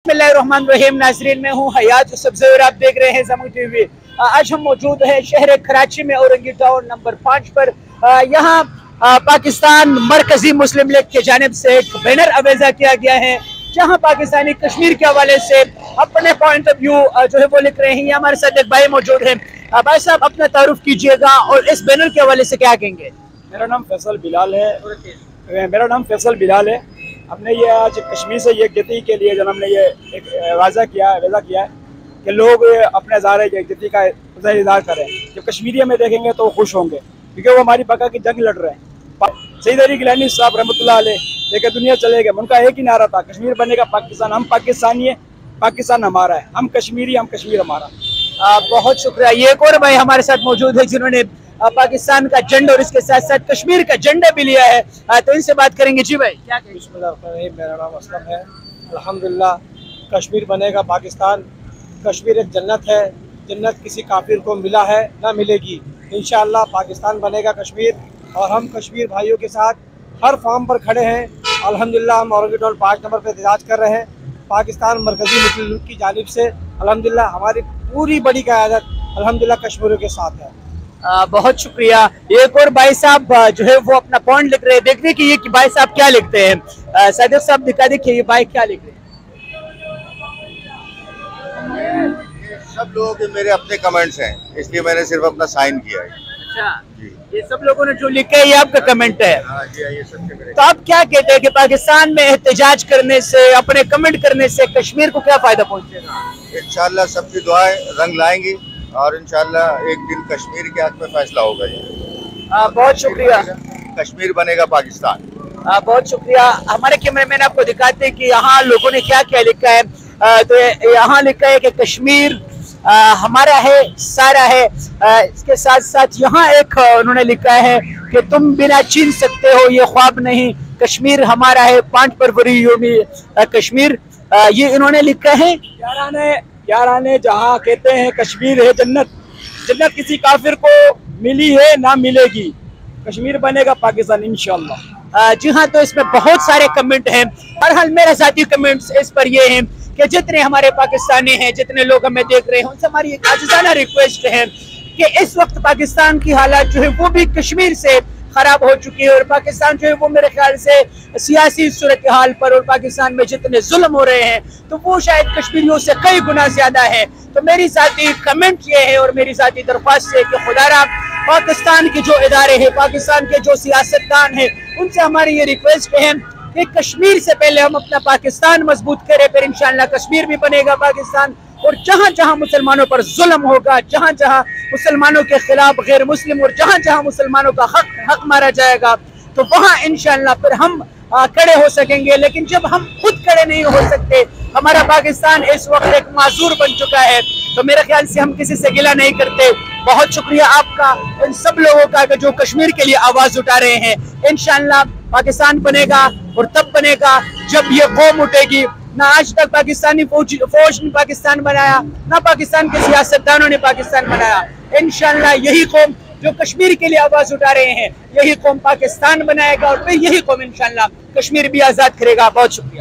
बिस्मिल्लाहिर्रहमानिर्रहीम। नाज़रीन, मैं हूँ हयात यूसुफ और आप देख रहे हैं ज़मां टीवी। आज हम मौजूद हैं शहर कराची में औरंगी टाउन नंबर 5 पर। यहाँ पाकिस्तान मरकजी मुस्लिम लीग की जानिब से एक बैनर अवेजा किया गया है जहाँ पाकिस्तानी कश्मीर के हवाले से अपने पॉइंट ऑफ व्यू जो है वो लिख रहे हैं। हमारे साथ एक भाई मौजूद है। भाई साहब, अपना तारुफ कीजिएगा और इस बैनर के हवाले से क्या कहेंगे? मेरा नाम फैसल बिलाल है। हमने ये आज कश्मीर से यकजहती के लिए जब हमने ये एक वाज़ा किया है कि लोग अपने ज़ाहिर यकजहती का इज़हार करें। जब कश्मीरी हमें देखेंगे तो वो खुश होंगे क्योंकि वो हमारी बका की जंग लड़ रहे हैं। सईद अली गिलानी साहब रहमतुल्लाह अलैह लेकर दुनिया चले गए, उनका एक ही नारा था, कश्मीर बनेगा पाकिस्तान। हम पाकिस्तानी है, पाकिस्तान हमारा है। हम कश्मीरी, हम कश्मीर हमारा। बहुत शुक्रिया। ये एक और भाई हमारे साथ मौजूद है जिन्होंने पाकिस्तान का झंडा और इसके साथ साथ कश्मीर का झंडा भी लिया है, तो इनसे बात करेंगे। जी भाई, क्या कहेंगे? बिस्मिल्लाह, मेरा नाम असलम है। अल्हम्दुलिल्लाह, कश्मीर बनेगा पाकिस्तान। कश्मीर एक जन्नत है, जन्नत किसी काफिर को मिला है ना मिलेगी। इंशाअल्लाह पाकिस्तान बनेगा कश्मीर, और हम कश्मीर भाइयों के साथ हर फॉर्म पर खड़े हैं। अल्हम्दुलिल्लाह, हम औरंगी टाउन 5 नंबर पर एहतजाज कर रहे हैं। पाकिस्तान मरकजी मुस्लिम लीग की जानिब से अल्हम्दुलिल्लाह हमारी पूरी बड़ी क़यादत अल्हम्दुलिल्लाह कश्मीरियों के साथ है। बहुत शुक्रिया। एक और भाई साहब जो है वो अपना पॉइंट लिख रहे हैं। देखने की ये कि भाई साहब क्या लिखते हैं। सादिक साहब दिखा देखिए ये भाई क्या लिख रहे हैं। सब लोगों के मेरे अपने कमेंट्स हैं, इसलिए मैंने सिर्फ अपना साइन किया है। अच्छा जी, ये सब लोगों ने जो लिखा है ये आपका कमेंट है? हाँ जी, ये सबसे मेरे। तो आप क्या कहते हैं कि पाकिस्तान में एहतजाज करने से, अपने कमेंट करने से कश्मीर को क्या फायदा पहुंचेगा? इंशाल्लाह सबकी दुआएं रंग लाएंगी और इंशाल्लाह एक दिन कश्मीर के हक में फैसला होगा। ये बहुत शुक्रिया। कश्मीर बनेगा पाकिस्तान। बहुत शुक्रिया। हमारे कैमरामैन आपको दिखाते हैं कि यहाँ लोगों ने क्या क्या लिखा है। तो यहाँ लिखा है कि कश्मीर हमारा है, सारा है। इसके साथ साथ यहाँ एक उन्होंने लिखा है कि तुम बिना छीन सकते हो ये ख्वाब नहीं, कश्मीर हमारा है, 5 फरवरी योमी कश्मीर, ये इन्होंने लिखा है। याराने जहाँ कहते हैं कश्मीर है जन्नत, जन्नत किसी काफिर को मिली है ना मिलेगी। कश्मीर बनेगा पाकिस्तान इंशाअल्लाह। जी हाँ, तो इसमें बहुत सारे कमेंट हैं। बहरहाल मेरा साथी कमेंट्स इस पर ये हैं कि जितने हमारे पाकिस्तानी हैं, जितने लोग हमें देख रहे हैं, उनसे हमारी एक आजिज़ाना रिक्वेस्ट है कि इस वक्त पाकिस्तान की हालात जो है वो भी कश्मीर से खराब हो चुकी है, और पाकिस्तान जो है वो मेरे ख्याल से सियासी सूरत हाल पर और पाकिस्तान में जितने जुल्म हो रहे हैं तो वो शायद कश्मीरियों से कई गुना ज्यादा है। तो मेरी साथी कमेंट ये है और मेरी साथी दरख्वास्त है कि खुदारा पाकिस्तान के जो इदारे हैं, पाकिस्तान के जो सियासतदान हैं, उनसे हमारी ये रिक्वेस्ट है कि कश्मीर से पहले हम अपना पाकिस्तान मजबूत करें, फिर इंशाअल्लाह कश्मीर भी बनेगा पाकिस्तान। और जहाँ जहाँ मुसलमानों पर जुल्म होगा, जहाँ जहाँ मुसलमानों के खिलाफ गैर मुस्लिम और जहाँ जहाँ मुसलमानों का हक मारा जाएगा, तो वहाँ इंशाअल्लाह फिर हम खड़े हो सकेंगे। लेकिन जब हम खुद खड़े नहीं हो सकते, हमारा पाकिस्तान इस वक्त एक माजूर बन चुका है, तो मेरे ख्याल से हम किसी से गिला नहीं करते। बहुत शुक्रिया आपका, इन सब लोगों का जो कश्मीर के लिए आवाज उठा रहे हैं। इंशाअल्लाह पाकिस्तान बनेगा और तब बनेगा जब ये कौम उठेगी। ना आज तक पाकिस्तानी फौज ने पाकिस्तान बनाया, ना पाकिस्तान के सियासतदानों ने पाकिस्तान बनाया। इंशाअल्लाह यही कौम जो कश्मीर के लिए आवाज उठा रहे हैं, यही कौम पाकिस्तान बनाएगा और फिर यही कौम इंशाअल्लाह कश्मीर भी आजाद करेगा। बहुत शुक्रिया।